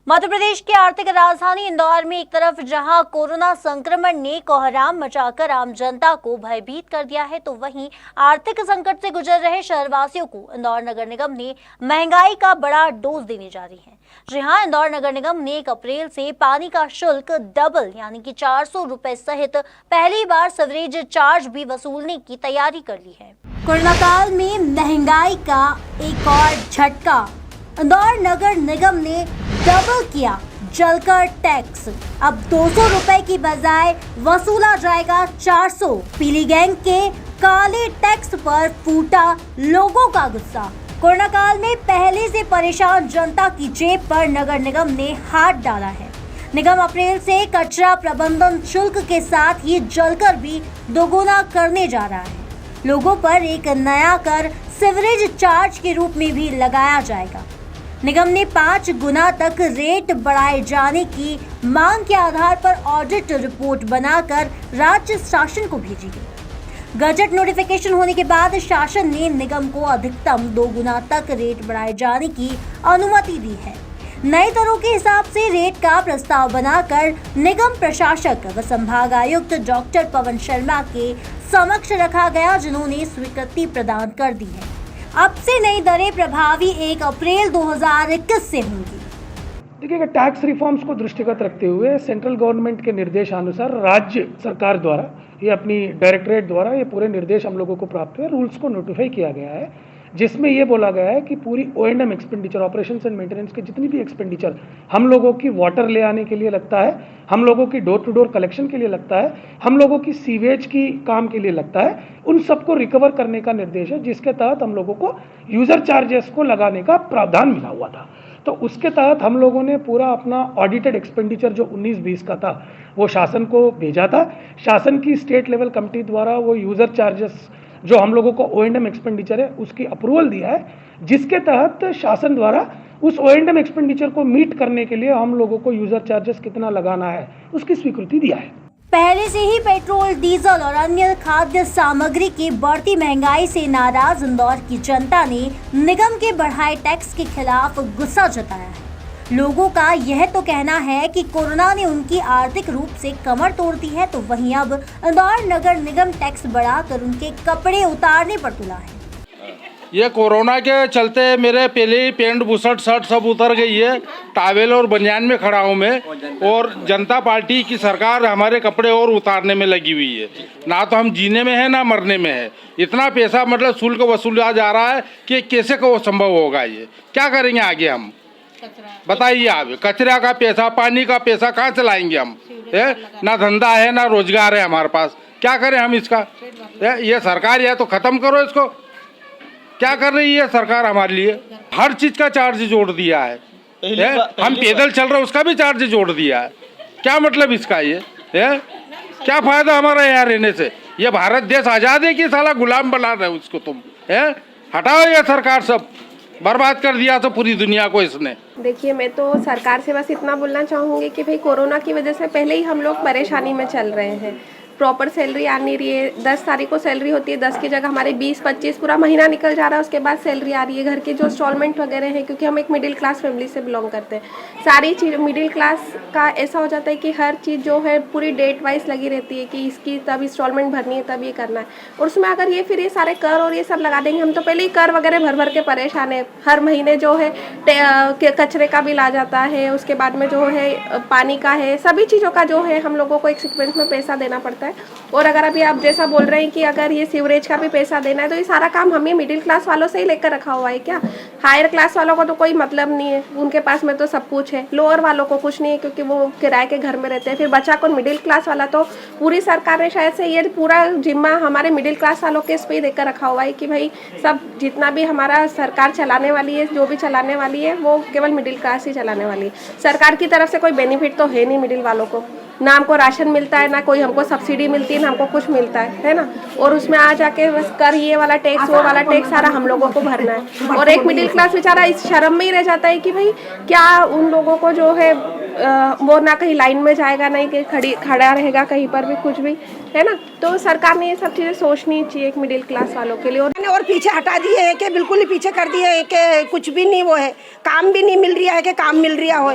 मध्य प्रदेश की आर्थिक राजधानी इंदौर में एक तरफ जहां कोरोना संक्रमण ने कोहराम मचाकर आम जनता को भयभीत कर दिया है, तो वहीं आर्थिक संकट से गुजर रहे शहरवासियों को इंदौर नगर निगम ने महंगाई का बड़ा डोज देने जा रही है। जी हां, इंदौर नगर निगम ने 1 अप्रैल से पानी का शुल्क डबल यानी कि 400 रुपए सहित पहली बार सीवरेज चार्ज भी वसूलने की तैयारी कर ली है। कोरोना काल में महंगाई का एक और झटका, इंदौर नगर निगम ने डबल किया जलकर टैक्स। अब 200 रुपए की बजाय वसूला जाएगा 400। पीली गैंग के काले टैक्स पर फूटा लोगों का गुस्सा। कोरोना काल में पहले से परेशान जनता की जेब पर नगर निगम ने हाथ डाला है। निगम अप्रैल से कचरा प्रबंधन शुल्क के साथ ही जलकर भी दोगुना करने जा रहा है। लोगों पर एक नया कर सीवरेज चार्ज के रूप में भी लगाया जाएगा। निगम ने 5 गुना तक रेट बढ़ाए जाने की मांग के आधार पर ऑडिट रिपोर्ट बनाकर राज्य शासन को भेजी गई। गजट नोटिफिकेशन होने के बाद शासन ने निगम को अधिकतम 2 गुना तक रेट बढ़ाए जाने की अनुमति दी है। नए दरों के हिसाब से रेट का प्रस्ताव बनाकर निगम प्रशासक व संभाग आयुक्त डॉक्टर पवन शर्मा के समक्ष रखा गया, जिन्होंने स्वीकृति प्रदान कर दी है। अब से नई दरें प्रभावी 1 अप्रैल 2021 से होंगी। देखिएगा, टैक्स रिफॉर्म्स को दृष्टिगत रखते हुए सेंट्रल गवर्नमेंट के निर्देशानुसार राज्य सरकार द्वारा ये अपनी डायरेक्टरेट द्वारा ये पूरे निर्देश हम लोगों को प्राप्त हुए, रूल्स को नोटिफाई किया गया है, जिसमें ये बोला गया है कि पूरी O&M expenditure, operations and maintenance के जितनी भी एक्सपेंडिचर हम लोगों की वाटर ले आने के लिए लगता है, हम लोगों की डोर टू डोर कलेक्शन के लिए लगता है, हम लोगों की सीवेज की काम के लिए लगता है, उन सबको रिकवर करने का निर्देश है, जिसके तहत हम लोगों को यूजर चार्जेस को लगाने का प्रावधान मिला हुआ था। तो उसके तहत हम लोगों ने पूरा अपना ऑडिटेड एक्सपेंडिचर जो 19-20 का था वो शासन को भेजा था। शासन की स्टेट लेवल कमेटी द्वारा वो यूजर चार्जेस जो हम लोगों को O&M एक्सपेंडिचर है उसकी अप्रूवल दिया है, जिसके तहत शासन द्वारा उस O&M एक्सपेंडिचर को मीट करने के लिए हम लोगों को यूजर चार्जेस कितना लगाना है उसकी स्वीकृति दिया है। पहले से ही पेट्रोल, डीजल और अन्य खाद्य सामग्री की बढ़ती महंगाई से नाराज इंदौर की जनता ने निगम के बढ़ाए टैक्स के खिलाफ गुस्सा जताया है। लोगों का यह तो कहना है कि कोरोना ने उनकी आर्थिक रूप से कमर तोड़ दी है, तो वहीं अब इंदौर नगर निगम टैक्स बढ़ाकर उनके कपड़े उतारने पर तुला है। ये कोरोना के चलते मेरे पहले ही पैंट बुशर्ट शर्ट सब उतर गई है। टावेल और बनियान में खड़ा हूँ मैं, और जनता पार्टी की सरकार हमारे कपड़े और उतारने में लगी हुई है। ना तो हम जीने में है ना मरने में है। इतना पैसा मतलब शुल्क वसूला जा रहा है कि कैसे को संभव होगा। ये क्या करेंगे आगे हम, बताइए आप। कचरा का पैसा, पानी का पैसा कहाँ से लाएंगे हम? ना धंधा है ना रोजगार है हमारे पास, क्या करें हम इसका? ये सरकार है तो खत्म करो इसको। क्या कर रही है सरकार हमारे लिए? हर चीज का चार्ज जोड़ दिया है। हम पैदल चल रहे उसका भी चार्ज जोड़ दिया है। क्या मतलब इसका? ये क्या फायदा हमारा यहाँ रहने से? ये भारत देश आजाद है कि साला गुलाम बना रहे उसको तुम? हटाओ ये सरकार, सब बर्बाद कर दिया तो पूरी दुनिया को इसने। देखिए, मैं तो सरकार से बस इतना बोलना चाहूँगी कि भाई कोरोना की वजह से पहले ही हम लोग परेशानी में चल रहे हैं। प्रॉपर सैलरी आ नहीं रही है। 10 तारीख को सैलरी होती है, 10 की जगह हमारे 20-25 पूरा महीना निकल जा रहा है, उसके बाद सैलरी आ रही है। घर के जो इंस्टॉलमेंट वगैरह हैं, क्योंकि हम एक मिडिल क्लास फैमिली से बिलोंग करते हैं, सारी चीज़ मिडिल क्लास का ऐसा हो जाता है कि हर चीज़ जो है पूरी डेट वाइज लगी रहती है कि इसकी तब इंस्टॉलमेंट भरनी है, तब ये करना है। और उसमें अगर ये फिर ये सारे कर और ये सब लगा देंगे, हम तो पहले ही कर वगैरह भर भर के परेशान है। हर महीने जो है कचरे का बिल आ जाता है, उसके बाद में जो है पानी का है, सभी चीज़ों का जो है हम लोगों को एक सीक्वेंस में पैसा देना पड़ता है। और अगर अभी आप जैसा बोल रहे हैं कि अगर ये सीवरेज का भी पैसा देना है, तो ये सारा काम हमें मिडिल क्लास वालों से ही लेकर रखा हुआ है क्या? हायर क्लास वालों को तो कोई मतलब नहीं है, उनके पास में तो सब कुछ है। लोअर वालों को कुछ नहीं है क्योंकि वो किराए के घर में रहते हैं। फिर बचा कौन? मिडिल क्लास वाला। तो पूरी सरकार ने शायद से ये पूरा जिम्मा हमारे मिडिल क्लास वालों के इस पे ही देकर रखा हुआ है कि भाई सब जितना भी हमारा सरकार चलाने वाली है, जो भी चलाने वाली है, वो केवल मिडिल क्लास ही चलाने वाली है। सरकार की तरफ से कोई बेनिफिट तो है नहीं मिडिल वालों को, ना हमको राशन मिलता है, ना कोई हमको सब्सिडी मिलती है, ना हमको कुछ मिलता है ना। और उसमें आ जाके बस कर ये वाला टैक्स वो वाला टैक्स सारा हम लोगों को भरना है। और एक मिडिल क्लास बेचारा इस शर्म में ही रह जाता है कि भाई क्या उन लोगों को जो है वो ना कहीं लाइन में जाएगा, नहीं कि खड़ा रहेगा कहीं पर भी, कुछ भी, है ना। तो सरकार ने ये सब चीज़ें सोचनी चाहिए एक मिडिल क्लास वालों के लिए। और पीछे हटा दिए है कि बिल्कुल ही पीछे कर दिए है कि कुछ भी नहीं वो है, काम भी नहीं मिल रहा है कि काम मिल रहा हो।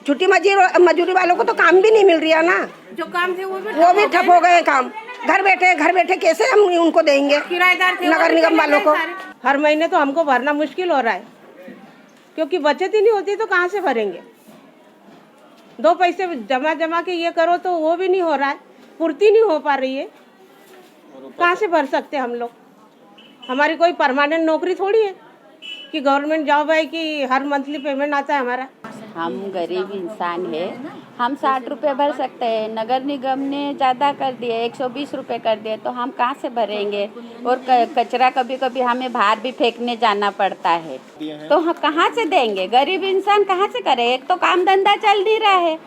छुट्टी मजदूरी वालों को तो काम भी नहीं मिल रहा ना, जो काम थे वो भी ठप हो गए काम। घर बैठे कैसे हम उनको देंगे, किराएदार थे, नगर निगम वालों को। हर महीने तो हमको भरना मुश्किल हो रहा है, क्योंकि बचत ही नहीं होती तो कहाँ से भरेंगे। 2 पैसे जमा के ये करो तो वो भी नहीं हो रहा है, पूर्ति नहीं हो पा रही है, कहाँ से भर सकते हम लोग। हमारी कोई परमानेंट नौकरी थोड़ी है कि गवर्नमेंट जॉब है कि हर मंथली पेमेंट आता है हमारा। हम गरीब इंसान है, हम 60 रुपये भर सकते हैं। नगर निगम ने ज़्यादा कर दिए, 120 रुपये कर दिए, तो हम कहाँ से भरेंगे। और कचरा कभी कभी हमें बाहर भी फेंकने जाना पड़ता है, तो हम कहाँ से देंगे। गरीब इंसान कहाँ से करे। एक तो काम धंधा चल नहीं रहा है,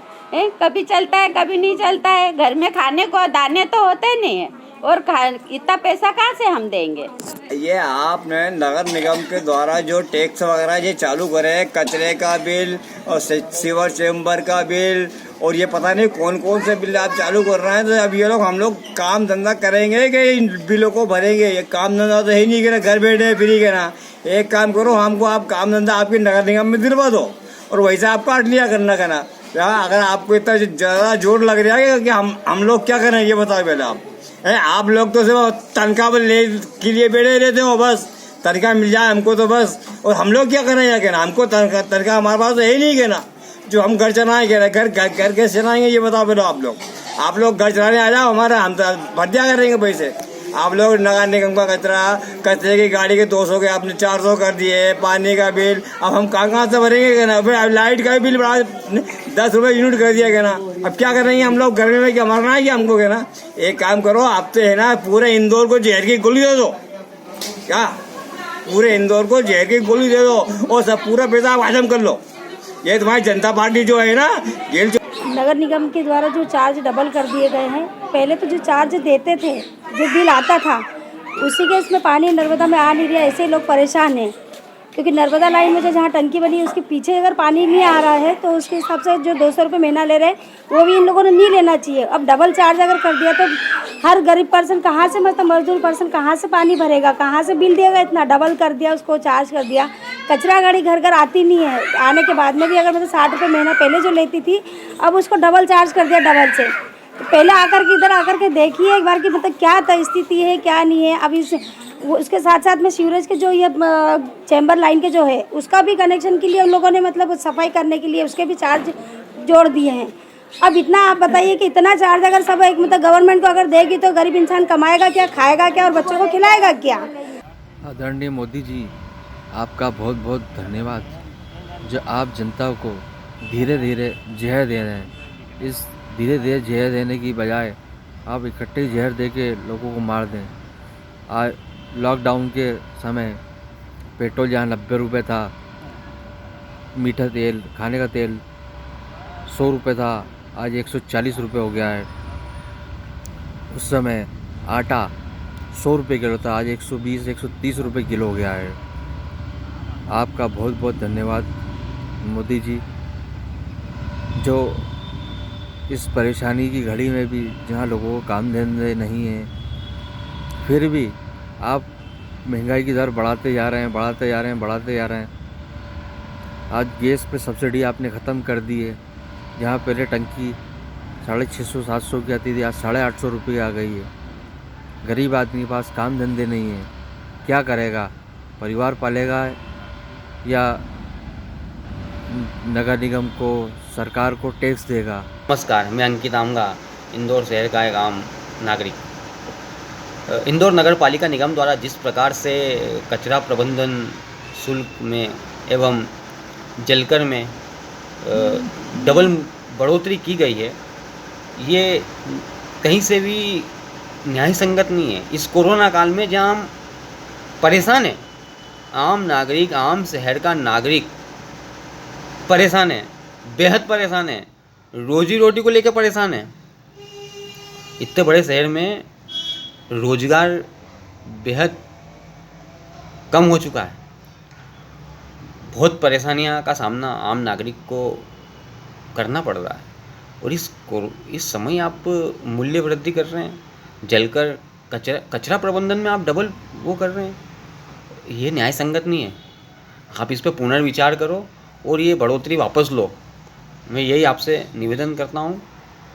कभी चलता है कभी नहीं चलता है। घर में खाने को दाने तो होते नहीं है, और इतना पैसा कहाँ से हम देंगे। ये आपने नगर निगम के द्वारा जो टैक्स वगैरह ये चालू करे, कचरे का बिल और सीवर चेम्बर का बिल, और ये पता नहीं कौन कौन से बिल आप चालू कर रहे हैं। तो अब ये लोग हम लोग काम धंधा करेंगे कि इन बिलों को भरेंगे। ये काम धंधा तो है नहीं कि ना घर बैठे फ्री के ना। एक काम करो, हमको आप काम धंधा आपके नगर निगम में दिलवा दो और वैसे आप काट लिया करना का ना। अगर आपको इतना ज़्यादा जोर लग रहा है कि हम लोग क्या करें, ये बताओ पहले आप लोग तो सिर्फ तनख्वाह ले के लिए बैठे रहते हो, बस तनख्वाह मिल जाए हमको तो बस। और हम लोग क्या करें या कहना, हमको तनख्वाह हमारे पास तो है नहीं कहना जो हम घर चलाएं। कह रहे घर कैसे चलाएंगे ये बताओ पहले आप लोग घर चलाने आ जाओ हमारा, हम तो भर दिया करेंगे पैसे। आप लोग नगर निगम का कचरे की गाड़ी के 200 के आपने 400 कर दिए, पानी का बिल अब हम कहाँ से भरेंगे कहना। फिर लाइट का बिल बढ़ा 10 रुपये यूनिट कर दिया कहना। अब क्या करेंगे हम लोग, गर्मी में क्या मरना है क्या हमको कहना। एक काम करो, आप तो है ना पूरे इंदौर को जहर की गोली दे दो, क्या पूरे इंदौर को जहर की गोली दे दो और सब पूरा पैसा आप हजम कर लो। ये तुम्हारी जनता पार्टी जो है ना, जेल नगर निगम के द्वारा जो चार्ज डबल कर दिए गए हैं। पहले तो जो चार्ज देते थे, जो बिल आता था, उसी के इसमें पानी नर्मदा में आ नहीं रहा, ऐसे लोग परेशान हैं। क्योंकि नर्मदा लाइन में जो जहाँ टंकी बनी है उसके पीछे अगर पानी नहीं आ रहा है तो उसके हिसाब से जो 200 रुपये महीना ले रहे हैं वो भी इन लोगों ने नहीं लेना चाहिए। अब डबल चार्ज अगर कर दिया तो हर गरीब पर्सन कहाँ से, मतलब मजदूर पर्सन कहाँ से पानी भरेगा, कहाँ से बिल देगा। इतना डबल कर दिया, उसको चार्ज कर दिया। कचरा गाड़ी घर घर आती नहीं है, आने के बाद में भी अगर मतलब 60 रुपये महीना पहले जो लेती थी, अब उसको डबल चार्ज कर दिया, डबल से। तो पहले आकर के इधर आकर के देखिए एक बार कि मतलब क्या स्थिति है क्या नहीं है। अब उसके साथ साथ में सीवरेज के जो ये चैम्बर लाइन के जो है उसका भी कनेक्शन के लिए उन लोगों ने मतलब सफाई करने के लिए उसके भी चार्ज जोड़ दिए हैं। अब इतना आप बताइए कि इतना चार्ज अगर सब एक मतलब गवर्नमेंट को अगर देगी तो गरीब इंसान कमाएगा क्या, खाएगा क्या और बच्चों को खिलाएगा क्या। आदरणीय मोदी जी, आपका बहुत बहुत धन्यवाद जो आप जनता को धीरे धीरे जहर दे रहे हैं। इस धीरे धीरे जहर देने की बजाय आप इकट्ठे जहर दे के लोगों को मार दें। आज लॉकडाउन के समय पेट्रोल जहाँ 90 रुपये था, मीठा तेल, खाने का तेल 100 रुपये था, आज 140 रुपये हो गया है। उस समय आटा 100 रुपये किलो था, आज 120-130 रुपये किलो हो गया है। आपका बहुत बहुत धन्यवाद मोदी जी, जो इस परेशानी की घड़ी में भी जहाँ लोगों को काम धंधे नहीं है, फिर भी आप महंगाई की दर बढ़ाते जा रहे हैं। आज गैस पे सब्सिडी आपने ख़त्म कर दी है। जहाँ पहले टंकी 650-700 की आती थी, आज 850 रुपये आ गई है। गरीब आदमी के पास काम धंधे नहीं है, क्या करेगा, परिवार पालेगा या नगर निगम को, सरकार को टैक्स देगा। नमस्कार, मैं अंकित आमगा, इंदौर शहर का एक आम नागरिक। इंदौर नगर पालिका निगम द्वारा जिस प्रकार से कचरा प्रबंधन शुल्क में एवं जलकर में डबल बढ़ोतरी की गई है, ये कहीं से भी न्याय संगत नहीं है। इस कोरोना काल में जहाँ हम परेशान हैं, आम नागरिक, आम शहर का नागरिक परेशान है, बेहद परेशान है, रोजी रोटी को लेकर परेशान है। इतने बड़े शहर में रोजगार बेहद कम हो चुका है। बहुत परेशानियां का सामना आम नागरिक को करना पड़ रहा है, और इस समय आप मूल्य वृद्धि कर रहे हैं, जलकर कचरा प्रबंधन में आप डबल वो कर रहे हैं, ये न्याय संगत नहीं है। आप इस पर पुनर्विचार करो और ये बढ़ोतरी वापस लो। मैं यही आपसे निवेदन करता हूँ,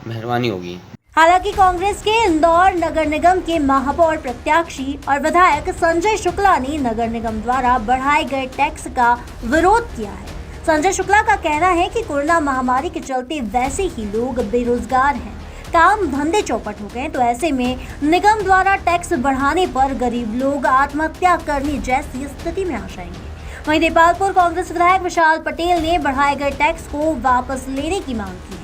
मेहरबानी होगी। हालांकि कांग्रेस के इंदौर नगर निगम के महापौर प्रत्याशी और विधायक संजय शुक्ला ने नगर निगम द्वारा बढ़ाए गए टैक्स का विरोध किया है। संजय शुक्ला का कहना है कि कोरोना महामारी के चलते वैसे ही लोग बेरोजगार हैं, काम धंधे चौपट हो गए, तो ऐसे में निगम द्वारा टैक्स बढ़ाने पर गरीब लोग आत्महत्या करने जैसी स्थिति में आ जाएंगे। वहीं देपालपुर कांग्रेस विधायक विशाल पटेल ने बढ़ाए गए टैक्स को वापस लेने की मांग की है।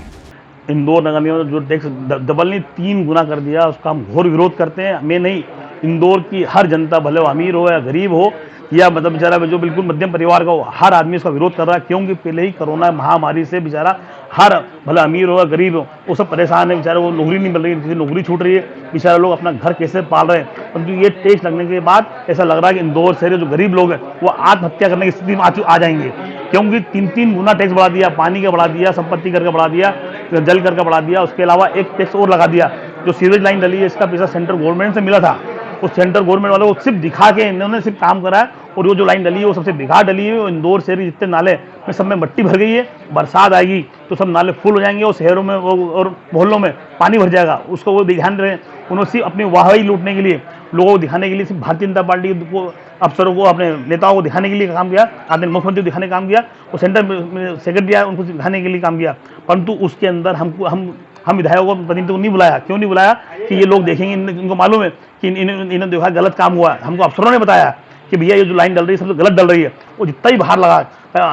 इंदौर नगर निगम ने जो टैक्स डबल नहीं 3 गुना कर दिया, उसका हम घोर विरोध करते हैं। मैं नहीं, इंदौर की हर जनता, भले वो अमीर हो या गरीब हो या मतलब बेचारा जो बिल्कुल मध्यम परिवार का हो, हर आदमी इसका विरोध कर रहा है, क्योंकि पहले ही कोरोना महामारी से बेचारा हर भले अमीर हो या गरीब हो वो सब परेशान है। बेचारा वो नौकरी नहीं मिल रही, किसी नौकरी छूट रही है, बेचारा लोग अपना घर कैसे पाल रहे हैं। परंतु ये टैक्स लगने के बाद ऐसा लग रहा है कि इंदौर शहर जो गरीब लोग हैं वो आत्महत्या करने की स्थिति में आ जाएंगे, क्योंकि 3 गुना टैक्स बढ़ा दिया, पानी का बढ़ा दिया, संपत्ति कर का बढ़ा दिया, जल कर का बढ़ा दिया। उसके अलावा एक टैक्स और लगा दिया, जो सीवेज लाइन डली है इसका पैसा सेंट्रल गवर्नमेंट से मिला था, उस सेंट्रल गवर्नमेंट वालों को सिर्फ दिखा के इन्होंने सिर्फ काम करा है, और वो जो लाइन डली है वो सबसे बेकार डली है। इंदौर शहर जितने नाले में सब में मट्टी भर गई है, बरसात आएगी तो सब नाले फुल हो जाएंगे और शहरों में और मोहल्लों में पानी भर जाएगा। उसको वो ध्यान रहे, उन्होंने सिर्फ अपनी वाहवाही लूटने के लिए, लोगों को दिखाने के लिए, सिर्फ भारतीय जनता पार्टी को अफसरों को, अपने नेताओं को दिखाने के लिए काम किया, आदरणीय मुख्यमंत्री को दिखाने का काम किया, और सेंटर सेक्रेटरी आया उनको दिखाने के लिए काम किया। परंतु उसके अंदर हम विधायकों को, प्रतिनिधियों को नहीं बुलाया। क्यों नहीं बुलाया? कि ये लोग देखेंगे, इनको मालूम है कि इन्होंने देखा गलत काम हुआ है। हमको अफसरों ने बताया कि भैया ये जो लाइन डल रही है सबसे गलत डल रही है। वो जितना ही बाहर लगा,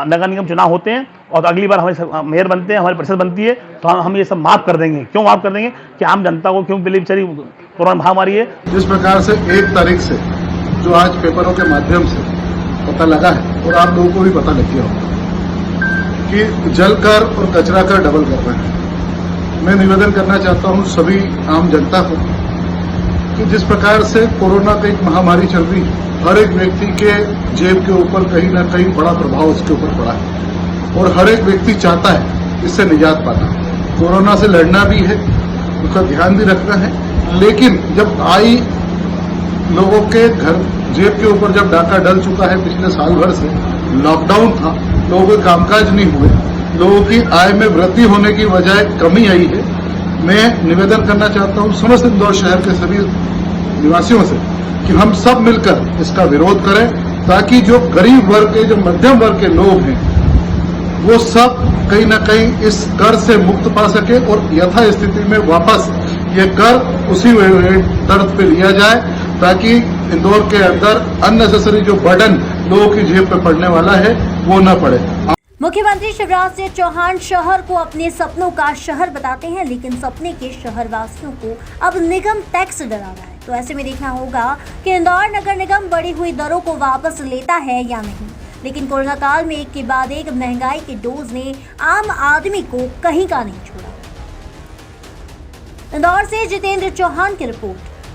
नगर निगम चुनाव होते हैं और अगली बार हमारे मेयर बनते हैं, हमारी परिषद बनती है, तो हम ये सब माफ कर देंगे। क्यों माफ कर देंगे? कि आम जनता को, क्यों पहले बेचारी कोरोना महामारी है। जिस प्रकार से 1 तारीख से जो आज पेपरों के माध्यम से पता लगा है, और आप लोगों को भी पता लग गया होगा कि जल कर और कचरा कर डबल कर रहे हैं। मैं निवेदन करना चाहता हूं सभी आम जनता को कि जिस प्रकार से कोरोना की एक महामारी चल रही है, हर एक व्यक्ति के जेब के ऊपर कहीं ना कहीं बड़ा प्रभाव उसके ऊपर पड़ा है, और हर एक व्यक्ति चाहता है इससे निजात पाना। कोरोना से लड़ना भी है, उसका ध्यान भी रखना है, लेकिन जब आई लोगों के घर जेब के ऊपर जब डाका डल चुका है, पिछले साल भर से लॉकडाउन था, लोगों के कामकाज नहीं हुए, लोगों की आय में वृद्धि होने की बजाय कमी आई है। मैं निवेदन करना चाहता हूं समस्त इंदौर शहर के सभी निवासियों से कि हम सब मिलकर इसका विरोध करें, ताकि जो गरीब वर्ग के, जो मध्यम वर्ग के लोग हैं, वो सब कहीं ना कहीं इस कर से मुक्त पा सके, और यथा स्थिति में वापस ये कर उसी दर पे लिया जाए, ताकि इंदौर के अंदर अननेसेसरी जो बर्डन लोगों की जेब पे पड़ने वाला है वो न पड़े। मुख्यमंत्री शिवराज सिंह चौहान शहर को अपने सपनों का शहर बताते हैं, लेकिन सपने के शहरवासियों को अब निगम टैक्स डरा रहा है। तो ऐसे में देखना होगा कि इंदौर नगर निगम बढ़ी हुई दरों को वापस लेता है या नहीं। लेकिन कोरोना काल में एक के बाद एक महंगाई के डोज ने आम आदमी को कहीं का नहीं छोड़ा। इंदौर से जितेंद्र चौहान की रिपोर्ट।